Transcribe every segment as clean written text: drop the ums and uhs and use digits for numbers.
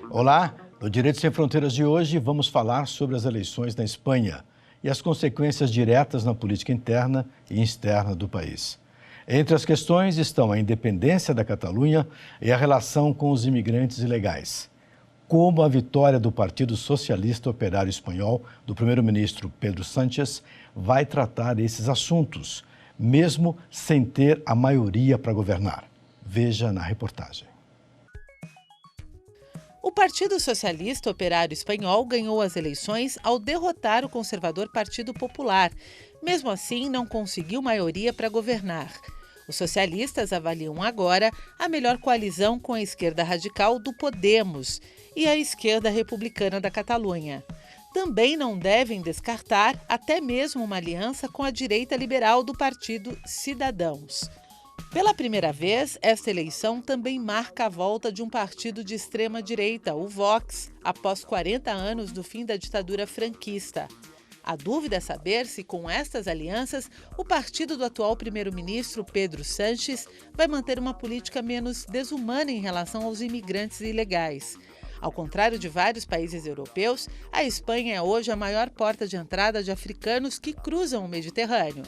Olá, no Direito Sem Fronteiras de hoje vamos falar sobre as eleições na Espanha e as consequências diretas na política interna e externa do país. Entre as questões estão a independência da Catalunha e a relação com os imigrantes ilegais. Como a vitória do Partido Socialista Operário Espanhol, do primeiro-ministro Pedro Sánchez, vai tratar esses assuntos, mesmo sem ter a maioria para governar. Veja na reportagem. O Partido Socialista Operário Espanhol ganhou as eleições ao derrotar o conservador Partido Popular. Mesmo assim, não conseguiu maioria para governar. Os socialistas avaliam agora a melhor coalizão com a esquerda radical do Podemos e a esquerda republicana da Catalunha. Também não devem descartar até mesmo uma aliança com a direita liberal do Partido Cidadãos. Pela primeira vez, esta eleição também marca a volta de um partido de extrema-direita, o Vox, após 40 anos do fim da ditadura franquista. A dúvida é saber se, com estas alianças, o partido do atual primeiro-ministro Pedro Sánchez vai manter uma política menos desumana em relação aos imigrantes ilegais. Ao contrário de vários países europeus, a Espanha é hoje a maior porta de entrada de africanos que cruzam o Mediterrâneo.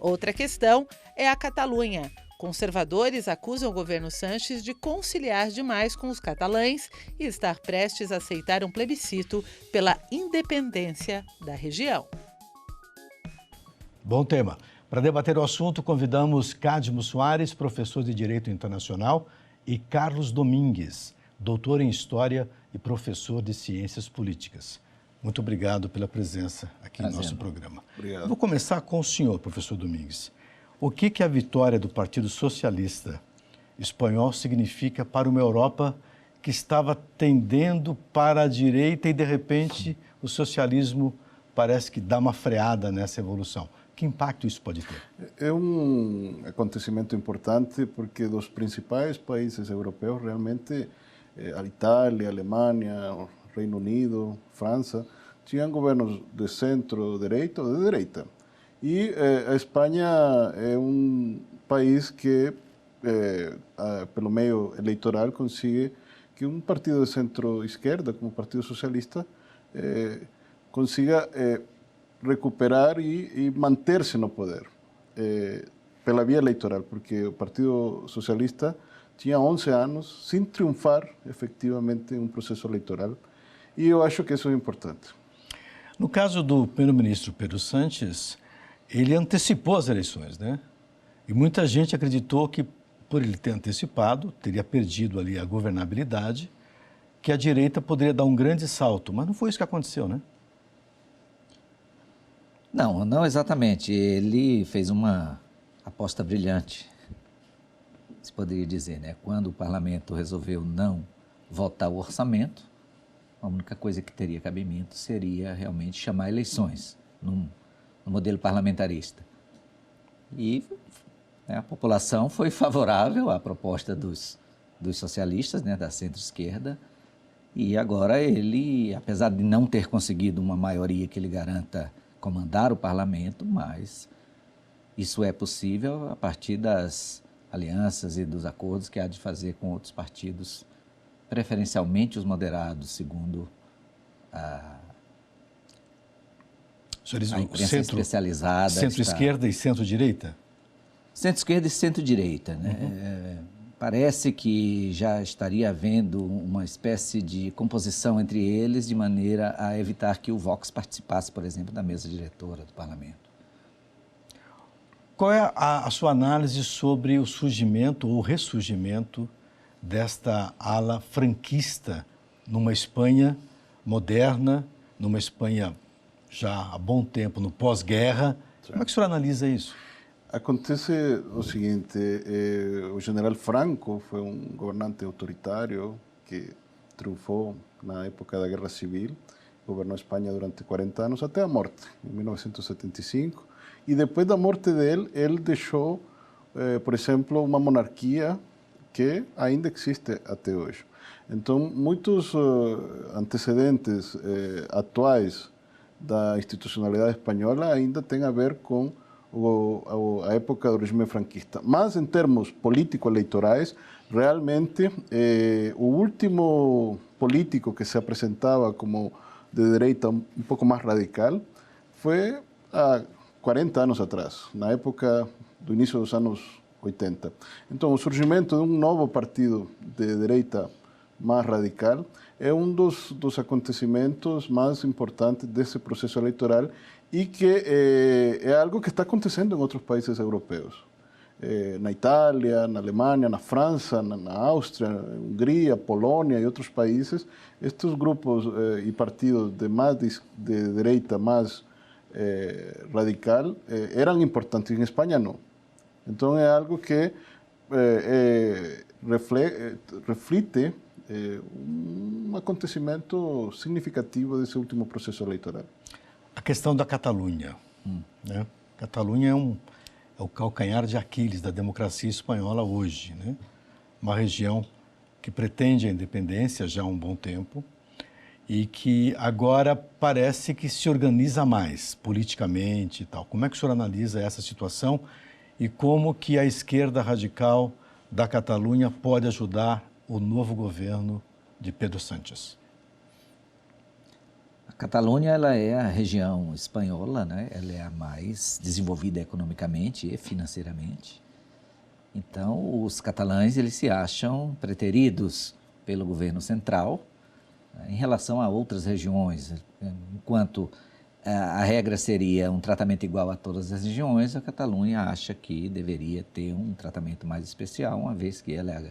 Outra questão é a Catalunha. Conservadores acusam o governo Sánchez de conciliar demais com os catalães e estar prestes a aceitar um plebiscito pela independência da região. Bom tema. Para debater o assunto, convidamos Cadmo Soares, professor de Direito Internacional, e Carlos Domingues, doutor em História e professor de Ciências Políticas. Muito obrigado pela presença aqui no nosso programa. Obrigado. Vou começar com o senhor, professor Domingues. O que a vitória do Partido Socialista Espanhol significa para uma Europa que estava tendendo para a direita e, de repente, o socialismo parece que dá uma freada nessa evolução? Que impacto isso pode ter? É um acontecimento importante porque dos principais países europeus, realmente, a Itália, a Alemanha, o Reino Unido, França, tinham governos de centro-direita ou de direita. E a Espanha é um país que, pelo meio eleitoral, consegue que um partido de centro-esquerda, como o Partido Socialista, consiga recuperar e manter-se no poder, pela via eleitoral, porque o Partido Socialista tinha 11 anos sem triunfar efetivamente em um processo eleitoral, e eu acho que isso é importante. No caso do primeiro-ministro Pedro Sánchez, ele antecipou as eleições, né? E muita gente acreditou que, por ele ter antecipado, teria perdido ali a governabilidade, que a direita poderia dar um grande salto. Mas não foi isso que aconteceu, né? Não exatamente. Ele fez uma aposta brilhante, se poderia dizer, né? Quando o parlamento resolveu não votar o orçamento, a única coisa que teria cabimento seria realmente chamar eleições no modelo parlamentarista. E a população foi favorável à proposta dos socialistas, né, da centro-esquerda, e agora ele, apesar de não ter conseguido uma maioria que lhe garanta comandar o parlamento, mas isso é possível a partir das alianças e dos acordos que há de fazer com outros partidos, preferencialmente os moderados, segundo a imprensa especializada. Centro-esquerda e centro-direita? Centro-esquerda e centro-direita, né? Parece que já estaria havendo uma espécie de composição entre eles de maneira a evitar que o Vox participasse, por exemplo, da mesa diretora do parlamento. Qual é a sua análise sobre o surgimento ou ressurgimento desta ala franquista numa Espanha moderna, numa Espanha já há bom tempo, no pós-guerra? Como é que o senhor analisa isso? Acontece o seguinte, o general Franco foi um governante autoritário que triunfou na época da Guerra Civil, governou a Espanha durante 40 anos, até a morte, em 1975, e depois da morte dele, ele deixou, por exemplo, uma monarquia que ainda existe até hoje. Então, muitos antecedentes atuais da institucionalidade espanhola ainda têm a ver com a época do regime franquista. Mas, em termos político-eleitorais, realmente, o último político que se apresentava como de direita um pouco mais radical foi há 40 anos atrás, na época do início dos anos 80. Então, o surgimento de um novo partido de direita mais radical é um dos acontecimentos mais importantes desse processo eleitoral e que é algo que está acontecendo em outros países europeus. Na Itália, na Alemanha, na França, na Áustria, na Hungria, Polônia e outros países, estes grupos e partidos de direita mais radical eram importantes. Em Espanha, não. Então, é algo que reflete um acontecimento significativo desse último processo eleitoral. A questão da Catalunha. Né? Catalunha é o calcanhar de Aquiles da democracia espanhola hoje. Né? Uma região que pretende a independência já há um bom tempo e que agora parece que se organiza mais politicamente e tal. Como é que o senhor analisa essa situação e como que a esquerda radical da Catalunha pode ajudar o novo governo de Pedro Sánchez? A Catalunha, ela é a região espanhola, né? Ela é a mais desenvolvida economicamente e financeiramente. Então, os catalães, eles se acham preteridos pelo governo central, né, em relação a outras regiões. Enquanto a regra seria um tratamento igual a todas as regiões, a Catalunha acha que deveria ter um tratamento mais especial, uma vez que ela é,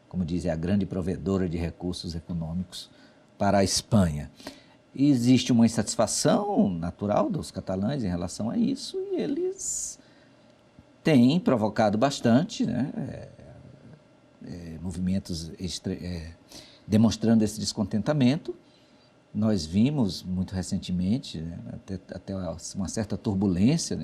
como diz, é a grande provedora de recursos econômicos para a Espanha. E existe uma insatisfação natural dos catalães em relação a isso e eles têm provocado bastante, né, movimentos demonstrando esse descontentamento. Nós vimos muito recentemente, né, até uma certa turbulência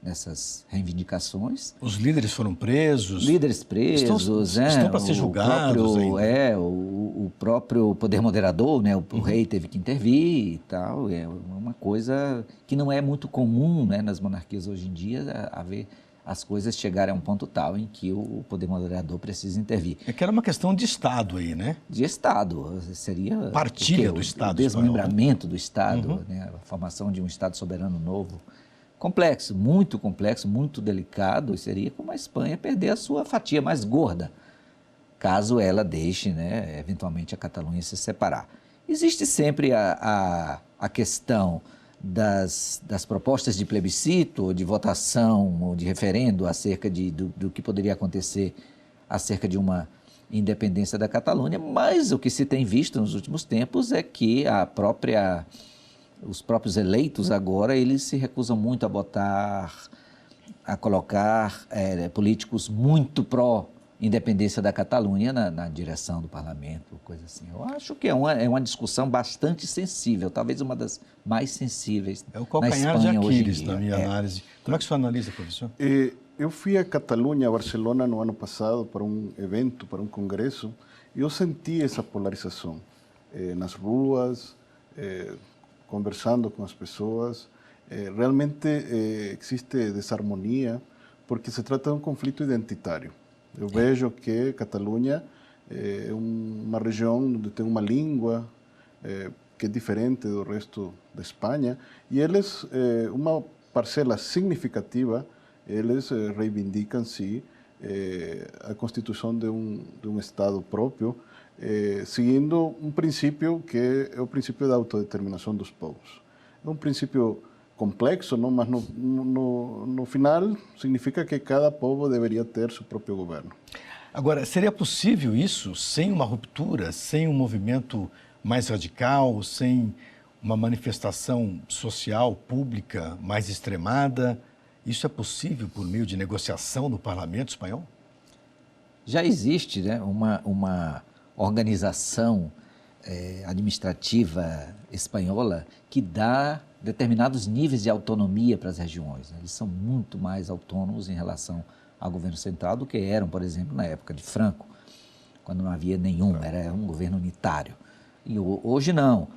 nessas reivindicações. Os líderes foram presos? Líderes presos, estão para ser julgados ainda. O próprio poder moderador, né, o rei teve que intervir e tal. É uma coisa que não é muito comum, né, nas monarquias hoje em dia, a ver as coisas chegarem a um ponto tal em que o poder moderador precisa intervir. É que era uma questão de Estado aí, né? De Estado, seria... Partilha do Estado. O desmembramento do Estado, né, a formação de um Estado soberano novo. Complexo, muito delicado, e seria como a Espanha perder a sua fatia mais gorda, caso ela deixe, né, eventualmente, a Catalunha se separar. Existe sempre a questão das propostas de plebiscito, ou de votação, ou de referendo acerca do que poderia acontecer acerca de uma independência da Catalunha, mas o que se tem visto nos últimos tempos é que os próprios eleitos agora, eles se recusam muito a colocar políticos muito pró-independência da Catalunha na direção do parlamento, coisa assim. Eu acho que é uma discussão bastante sensível, talvez uma das mais sensíveis na Espanha. É o calcanhar de Aquiles, na minha análise. Como é que o senhor analisa, professor? Eu fui a Catalunha, a Barcelona, no ano passado, para um evento, para um congresso, e eu senti essa polarização nas ruas, conversando com as pessoas. Realmente existe desarmonia, porque se trata de um conflito identitário. Eu vejo que Catalunha é uma região onde tem uma língua que é diferente do resto da Espanha, e eles, uma parcela significativa, eles reivindicam, sim, a constituição de um Estado próprio, seguindo um princípio que é o princípio da autodeterminação dos povos. É um princípio complexo, não? Mas no final significa que cada povo deveria ter seu próprio governo. Agora, seria possível isso sem uma ruptura, sem um movimento mais radical, sem uma manifestação social, pública mais extremada? Isso é possível por meio de negociação no parlamento espanhol? Já existe, né, uma organização administrativa espanhola que dá determinados níveis de autonomia para as regiões, né? Eles são muito mais autônomos em relação ao governo central do que eram, por exemplo, na época de Franco, quando não havia nenhum, era um governo unitário. E hoje não.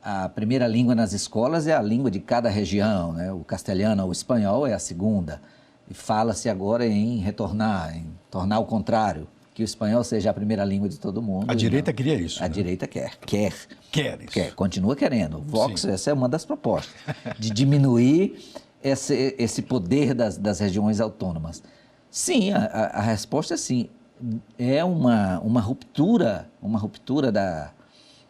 a primeira língua nas escolas é a língua de cada região, né? O castelhano ou o espanhol é a segunda. E fala-se agora em retornar, em tornar ao contrário, que o espanhol seja a primeira língua de todo mundo. A direita queria isso, A né? direita quer isso. Continua querendo. O Vox, Sim. essa é uma das propostas, de diminuir esse poder das regiões autônomas. Sim, a resposta é sim. É uma ruptura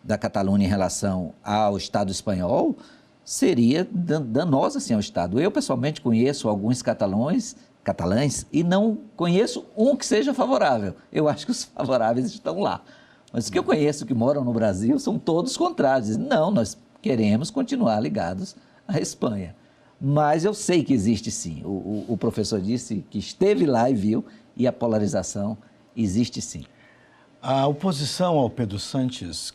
da Catalunha em relação ao Estado espanhol, seria danosa sim ao Estado. Eu, pessoalmente, conheço alguns catalães e não conheço um que seja favorável. Eu acho que os favoráveis estão lá. Mas os que eu conheço que moram no Brasil são todos contrários. Dizem, não, nós queremos continuar ligados à Espanha. Mas eu sei que existe sim. O professor disse que esteve lá e viu, e a polarização existe sim. A oposição ao Pedro Sánchez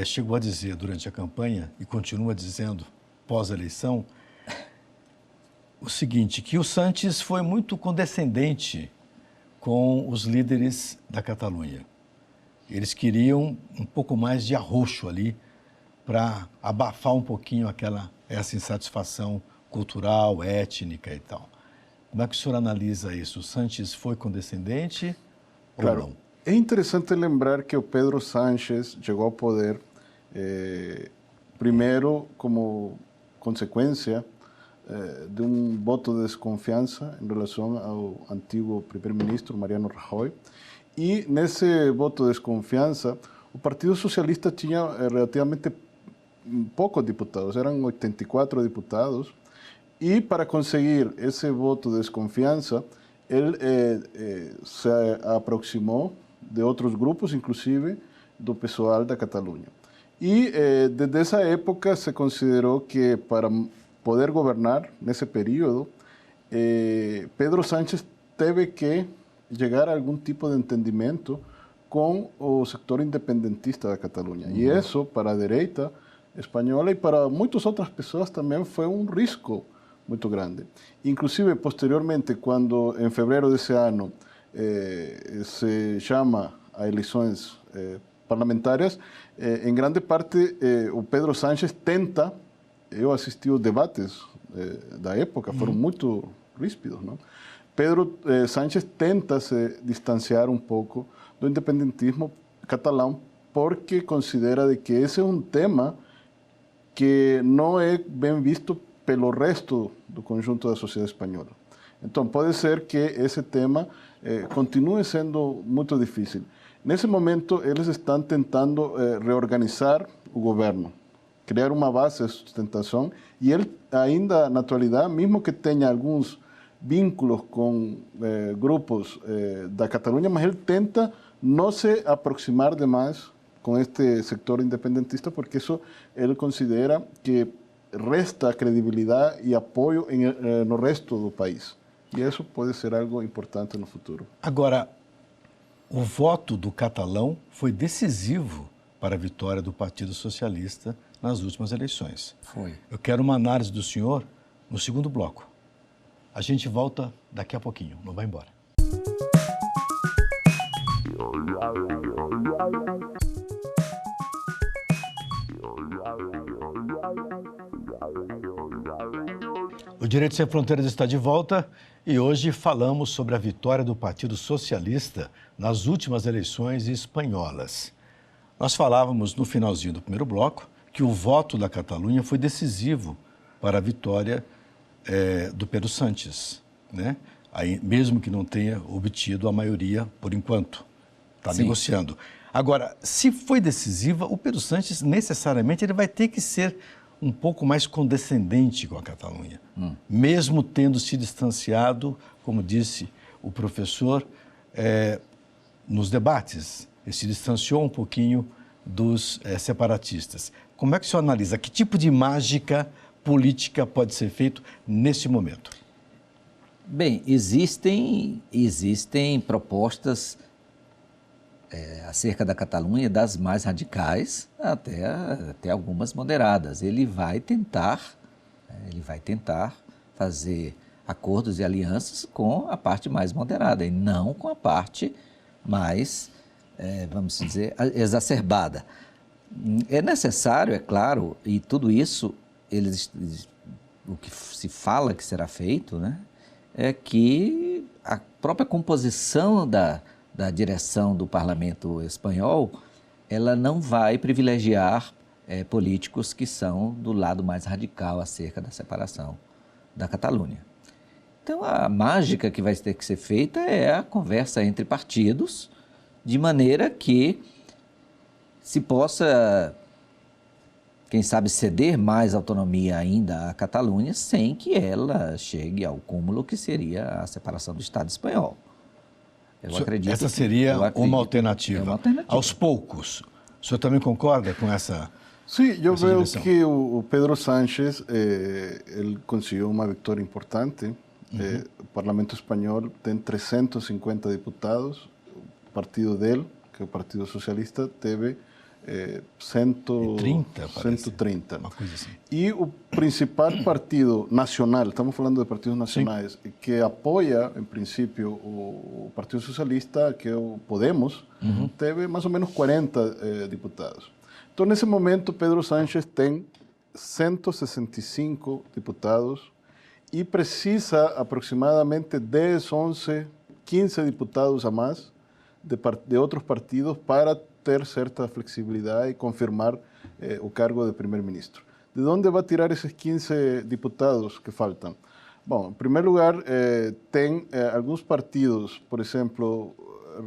chegou a dizer durante a campanha, e continua dizendo pós-eleição, o seguinte, que o Sánchez foi muito condescendente com os líderes da Catalunha. Eles queriam um pouco mais de arroxo ali para abafar um pouquinho essa insatisfação cultural, étnica e tal. Como é que o senhor analisa isso? O Sánchez foi condescendente ou não? É interessante lembrar que o Pedro Sánchez chegou ao poder primeiro como consequência de um voto de desconfiança em relação ao antigo primeiro-ministro Mariano Rajoy. E nesse voto de desconfiança, o Partido Socialista tinha relativamente poucos diputados, eram 84 diputados, e para conseguir esse voto de desconfiança, ele se aproximou de outros grupos, inclusive do pessoal da Catalunha. E desde essa época se considerou que para poder governar nesse período, Pedro Sánchez teve que chegar a algum tipo de entendimento com o setor independentista da Catalunha. E isso, para a direita espanhola e para muitas outras pessoas também foi um risco muito grande. Inclusive, posteriormente, quando em fevereiro desse ano se chama a eleições parlamentares, em grande parte o Pedro Sánchez tenta, eu assisti os debates da época, foram muito ríspidos, não? Pedro Sánchez tenta se distanciar um pouco do independentismo catalão porque considera de que esse é um tema que não é bem visto pelo resto do conjunto da sociedade espanhola. Então, pode ser que esse tema continue sendo muito difícil. Nesse momento, eles estão tentando reorganizar o governo, criar uma base de sustentação, e ele ainda, na atualidade, mesmo que tenha alguns vínculos com grupos da Catalunha, mas ele tenta não se aproximar demais com este setor independentista, porque isso ele considera que resta credibilidade e apoio no resto do país. E isso pode ser algo importante no futuro. Agora, o voto do catalão foi decisivo para a vitória do Partido Socialista nas últimas eleições. Foi. Eu quero uma análise do senhor no segundo bloco. A gente volta daqui a pouquinho, não vai embora. O Direito Sem Fronteiras está de volta e hoje falamos sobre a vitória do Partido Socialista nas últimas eleições espanholas. Nós falávamos no finalzinho do primeiro bloco que o voto da Catalunha foi decisivo para a vitória do Pedro Sánchez, né? Aí, mesmo que não tenha obtido a maioria por enquanto, está negociando. Agora, se foi decisiva, o Pedro Sánchez necessariamente ele vai ter que ser um pouco mais condescendente com a Catalunha, mesmo tendo se distanciado, como disse o professor, nos debates. Ele se distanciou um pouquinho dos separatistas. Como é que o senhor analisa? Que tipo de mágica política pode ser feito nesse momento? Bem, existem propostas acerca da Catalunha, das mais radicais até algumas moderadas. Ele vai tentar fazer acordos e alianças com a parte mais moderada e não com a parte mais, vamos dizer, exacerbada. É necessário, é claro, e tudo isso, o que se fala que será feito, né, é que a própria composição da direção do parlamento espanhol, ela não vai privilegiar políticos que são do lado mais radical acerca da separação da Catalunha. Então, a mágica que vai ter que ser feita é a conversa entre partidos, de maneira que se possa, quem sabe, ceder mais autonomia ainda à Catalunha, sem que ela chegue ao cúmulo que seria a separação do Estado espanhol. Essa seria uma alternativa. Aos poucos. O senhor também concorda com essa? Sim, eu vejo direção? que o Pedro Sánchez ele conseguiu uma vitória importante. O Parlamento Espanhol tem 350 deputados. O partido dele, que é o Partido Socialista, teve 130. Uma coisa assim. E o principal partido nacional, estamos falando de partidos nacionais, que apoia, em princípio, o Partido Socialista, que é o Podemos, teve mais ou menos 40 deputados. Então, nesse momento, Pedro Sánchez tem 165 deputados e precisa aproximadamente 10, 11, 15 deputados a mais de outros partidos para ter certa flexibilidade e confirmar o cargo de primeiro-ministro. De onde vai tirar esses 15 deputados que faltam? Bom, em primeiro lugar, tem alguns partidos, por exemplo,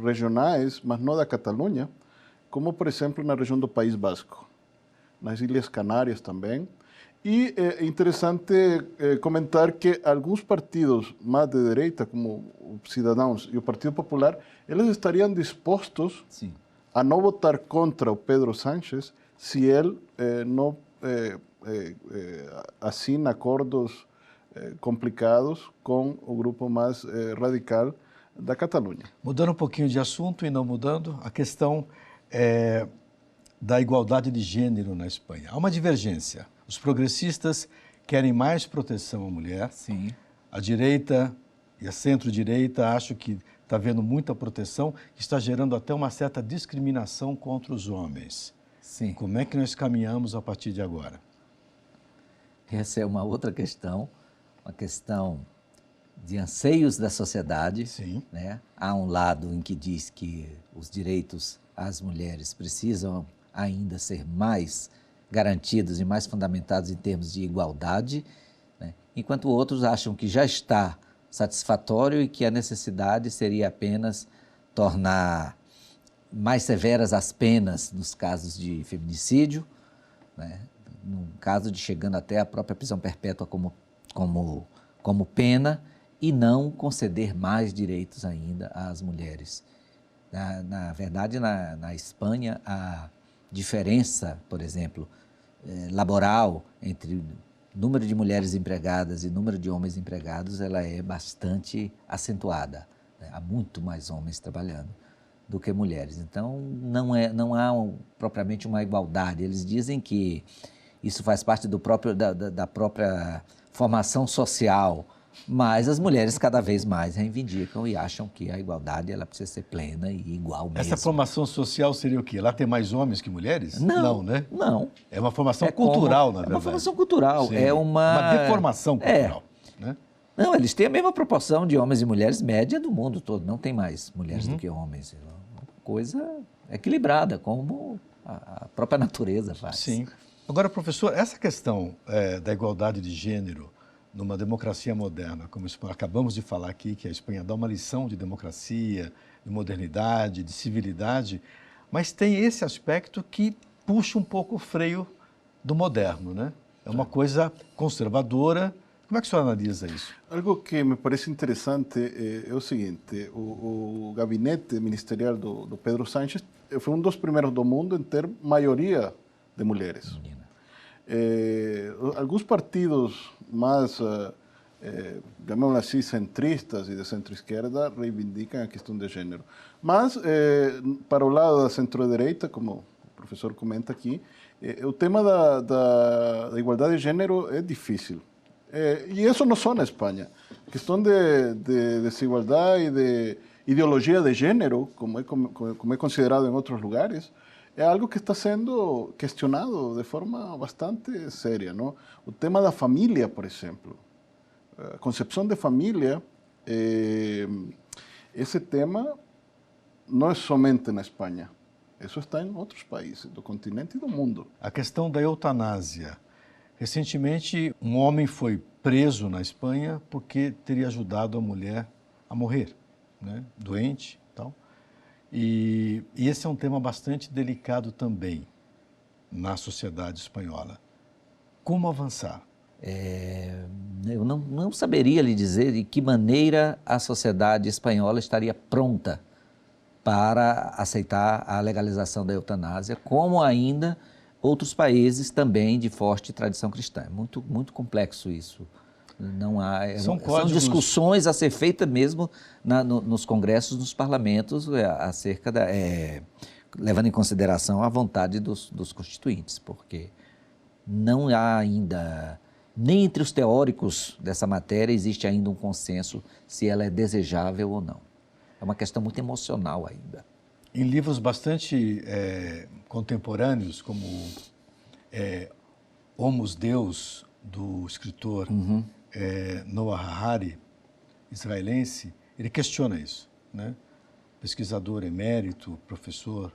regionais, mas não da Catalunha, como, por exemplo, na região do País Basco, nas Ilhas Canárias também. E é interessante comentar que alguns partidos mais de direita, como o Cidadãos e o Partido Popular, eles estariam dispostos a não votar contra o Pedro Sánchez se ele não assina acordos complicados com o grupo mais radical da Catalunha. Mudando um pouquinho de assunto e não mudando, a questão da igualdade de gênero na Espanha. Há uma divergência. Os progressistas querem mais proteção à mulher. Sim. A direita e a centro-direita acham que está havendo muita proteção, que está gerando até uma certa discriminação contra os homens. Sim. Como é que nós caminhamos a partir de agora? Essa é uma outra questão, uma questão de anseios da sociedade. Sim. Né? Há um lado em que diz que os direitos às mulheres precisam ainda ser mais garantidos e mais fundamentados em termos de igualdade, né? Enquanto outros acham que já está satisfatório e que a necessidade seria apenas tornar mais severas as penas nos casos de feminicídio, né? No caso de chegando até a própria prisão perpétua como pena, e não conceder mais direitos ainda às mulheres. Na verdade, na Espanha, a diferença, por exemplo, laboral entre número de mulheres empregadas e número de homens empregados, ela é bastante acentuada, né? Há muito mais homens trabalhando do que mulheres. Então, não há propriamente uma igualdade. Eles dizem que isso faz parte da própria formação social, mas as mulheres cada vez mais reivindicam e acham que a igualdade ela precisa ser plena e igual mesmo. Essa formação social seria o quê? Lá tem mais homens que mulheres? Não, né? Não. É uma formação cultural, na verdade. É uma formação cultural. Sim. É uma deformação cultural. Né? Não, eles têm a mesma proporção de homens e mulheres média do mundo todo. Não tem mais mulheres do que homens. É uma coisa equilibrada, como a própria natureza faz. Sim. Agora, professor, essa questão da igualdade de gênero numa democracia moderna, como acabamos de falar aqui, que a Espanha dá uma lição de democracia, de modernidade, de civilidade, mas tem esse aspecto que puxa um pouco o freio do moderno, né? É uma coisa conservadora. Como é que o senhor analisa isso? Algo que me parece interessante é o seguinte, o gabinete ministerial do Pedro Sánchez foi um dos primeiros do mundo em ter maioria de mulheres. Alguns partidos mais, chamemos assim, centristas e de centro-esquerda reivindicam a questão de gênero. Mas, para o lado da centro-direita, como o professor comenta aqui, o tema da igualdade de gênero é difícil. E isso não só na Espanha. A questão de desigualdade e de ideologia de gênero, como é considerado em outros lugares, é algo que está sendo questionado de forma bastante séria, não? O tema da família, por exemplo, a concepção de família, esse tema não é somente na Espanha, isso está em outros países do continente e do mundo. A questão da eutanásia. Recentemente, um homem foi preso na Espanha porque teria ajudado a mulher a morrer, né? Doente e tal. E esse é um tema bastante delicado também na sociedade espanhola. Como avançar? Eu não saberia lhe dizer de que maneira a sociedade espanhola estaria pronta para aceitar a legalização da eutanásia, como ainda outros países também de forte tradição cristã. É muito complexo isso. Não há, são discussões a ser feitas mesmo nos congressos, nos parlamentos, acerca levando em consideração a vontade dos constituintes, porque não há ainda, nem entre os teóricos dessa matéria, existe ainda um consenso se ela é desejável ou não. É uma questão muito emocional ainda. Em livros bastante contemporâneos, como Homus Deus, do escritor Noah Harari, israelense, ele questiona isso, né? Pesquisador emérito, professor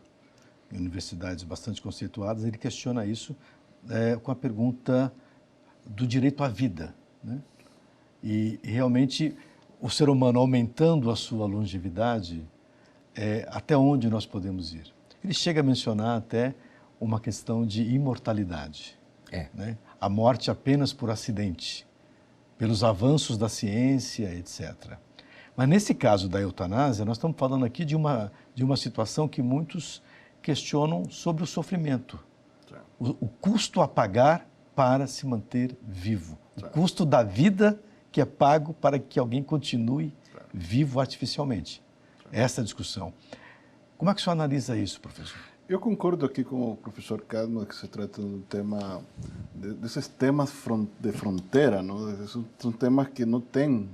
em universidades bastante conceituadas, ele questiona isso com a pergunta do direito à vida, né? E realmente o ser humano aumentando a sua longevidade, até onde nós podemos ir? Ele chega a mencionar até uma questão de imortalidade, né? A morte apenas por acidente, pelos avanços da ciência, etc. Mas nesse caso da eutanásia, nós estamos falando aqui de uma situação que muitos questionam sobre o sofrimento, o custo a pagar para se manter vivo, o custo da vida que é pago para que alguém continue vivo artificialmente. Essa discussão. Como é que o senhor analisa isso, professor? Eu concordo aqui com o professor Cadmo que se trata de um tema, desses temas de fronteira, não? São temas que não têm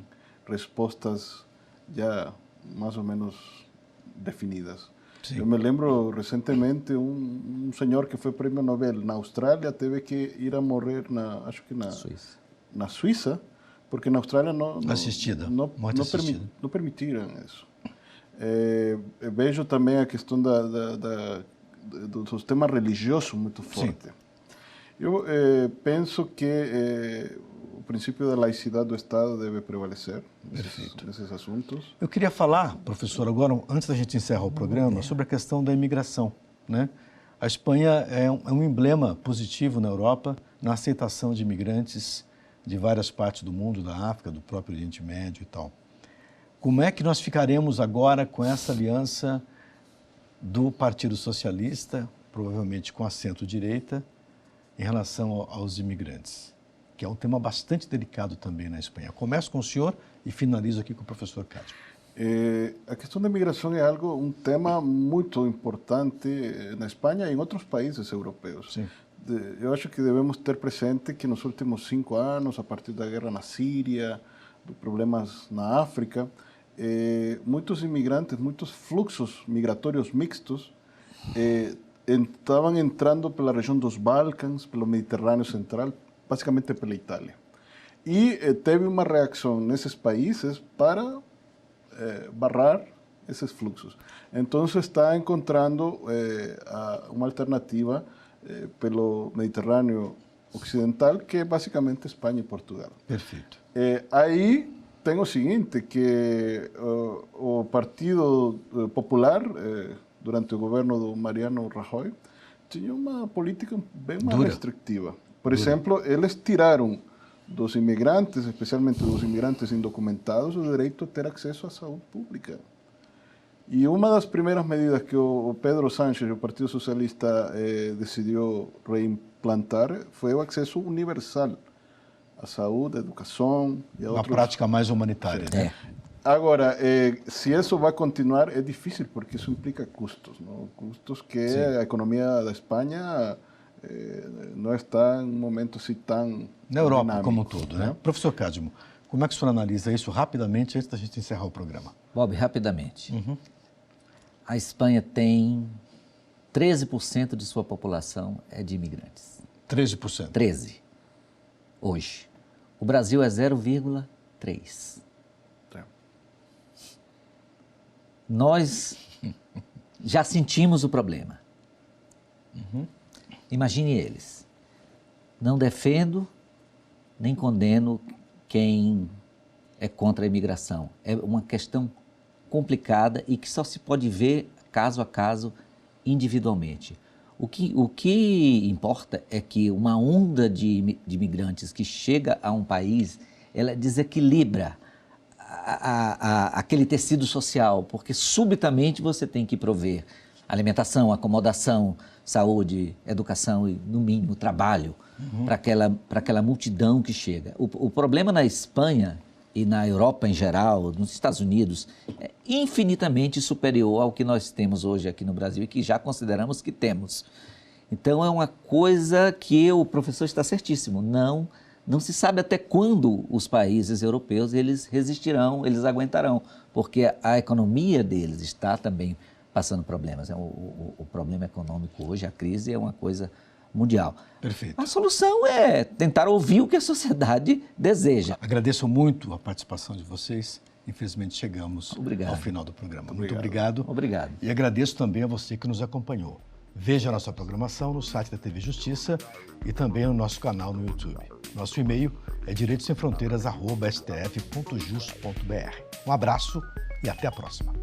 respostas já mais ou menos definidas. Sim. Eu me lembro recentemente um senhor que foi prêmio Nobel na Austrália teve que ir a morrer na Suíça, porque na Austrália não permitiram isso. Vejo também a questão dos temas religiosos muito forte. Sim. Eu penso que o princípio da laicidade do Estado deve prevalecer nesses assuntos. Eu queria falar, professor, agora, antes da gente encerrar o programa, sobre a questão da imigração, né? A Espanha é um emblema positivo na Europa na aceitação de imigrantes de várias partes do mundo, da África, do próprio Oriente Médio e tal. Como é que nós ficaremos agora com essa aliança do Partido Socialista, provavelmente com centro-direita, em relação aos imigrantes? Que é um tema bastante delicado também na Espanha. Começo com o senhor e finalizo aqui com o professor Cádio. A questão da imigração é um tema muito importante na Espanha e em outros países europeus. Sim. Eu acho que devemos ter presente que nos últimos 5 anos, a partir da guerra na Síria, dos problemas na África, muitos imigrantes, muitos fluxos migratórios mixtos estavam entrando pela região dos Balcãs, pelo Mediterrâneo Central, basicamente pela Itália. E teve uma reação nesses países para barrar esses fluxos. Então, se está encontrando uma alternativa pelo Mediterrâneo Ocidental, que é basicamente Espanha e Portugal. Perfeito. Aí tem o seguinte, que o Partido Popular, durante o governo do Mariano Rajoy, tinha uma política bem mais restritiva. Por exemplo, eles tiraram dos imigrantes, especialmente dos imigrantes indocumentados, o direito a ter acesso à saúde pública. E uma das primeiras medidas que o Pedro Sánchez, o Partido Socialista, decidiu reimplantar foi o acesso universal à saúde, à educação e a outros... Uma prática mais humanitária, né? Agora, se isso vai continuar, é difícil, porque isso implica custos, não? Custos que a economia da Espanha não está em um momento assim tão na Europa dinâmico, como um todo, né? Professor Cadmo, como é que o senhor analisa isso rapidamente antes da gente encerrar o programa? Bob, rapidamente. A Espanha tem 13% de sua população é de imigrantes. 13%? 13%. Hoje. O Brasil é 0,3%. Nós já sentimos o problema. Imagine eles. Não defendo nem condeno quem é contra a imigração. É uma questão complicada e que só se pode ver caso a caso, individualmente. O que importa é que uma onda de imigrantes que chega a um país, ela desequilibra aquele tecido social, porque subitamente você tem que prover alimentação, acomodação, saúde, educação e, no mínimo, trabalho para aquela multidão que chega. O problema na Espanha e na Europa em geral, nos Estados Unidos, é infinitamente superior ao que nós temos hoje aqui no Brasil e que já consideramos que temos. Então, é uma coisa que o professor está certíssimo. Não se sabe até quando os países europeus eles resistirão, eles aguentarão, porque a economia deles está também passando problemas. O problema econômico hoje, a crise, é uma coisa mundial. Perfeito. A solução é tentar ouvir o que a sociedade deseja. Agradeço muito a participação de vocês. Infelizmente chegamos Obrigado. Ao final do programa. Muito obrigado. Obrigado. E agradeço também a você que nos acompanhou. Veja a nossa programação no site da TV Justiça e também no nosso canal no YouTube. Nosso e-mail é direitosemfronteiras@stf.jus.br. Um abraço e até a próxima.